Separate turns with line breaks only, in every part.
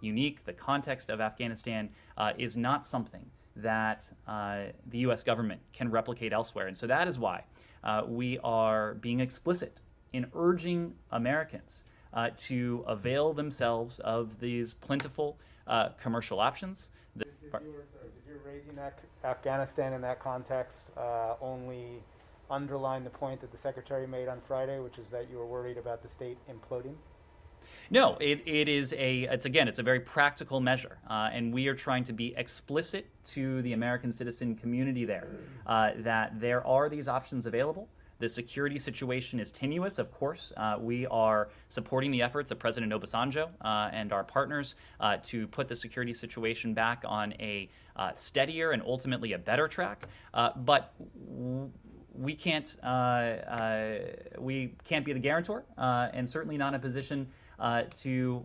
unique. The context of Afghanistan is not something that the U.S. government can replicate elsewhere. And so that is why we are being explicit in urging Americans to avail themselves of these plentiful commercial options.
Does your raising Afghanistan in that context only underline the point that the Secretary made on Friday, which is that you were worried about the state imploding?
No, it's a very practical measure, and we are trying to be explicit to the American citizen community there that there are these options available. The security situation is tenuous, of course. We are supporting the efforts of President Obasanjo and our partners to put the security situation back on a steadier and ultimately a better track. But we can't be the guarantor, and certainly not in a position to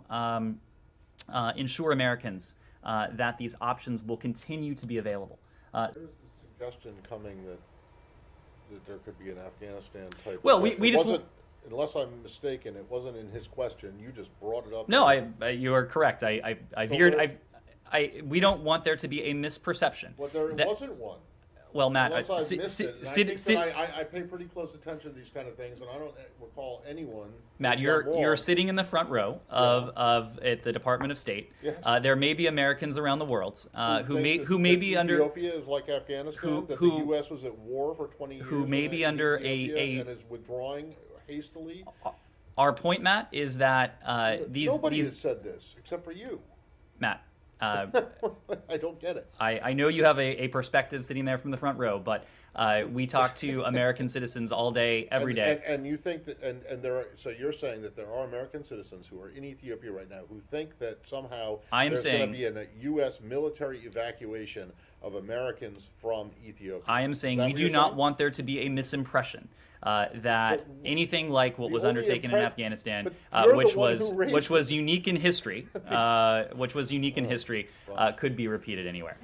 ensure Americans that these options will continue to be available.
There's a suggestion coming that there could be an Afghanistan type.
Well, we just
wasn't, unless I'm mistaken, it wasn't in his question. You just brought it up.
No, you are correct. We don't want there to be a misperception.
Well, there wasn't one.
Well, Matt,
unless I missed it. I pay pretty close attention to these kind of things, and I don't recall anyone.
Matt, you're sitting in the front row of at the Department of State.
Yes.
There may be Americans around the world who may be under
Ethiopia is like Afghanistan. That the U.S. was at war for 20 years.
Who may be under
and is withdrawing hastily.
Our point, Matt, is that
nobody has said this except for you,
Matt.
I don't get it.
I know you have a perspective sitting there from the front row, but we talk to American citizens all day, every day.
And you think that, so you're saying that there are American citizens who are in Ethiopia right now who think that somehow there's going to be a U.S. military evacuation of Americans from Ethiopia.
I am saying we do not want there to be a misimpression that anything like what was undertaken in Afghanistan, which was unique in history, could be repeated anywhere.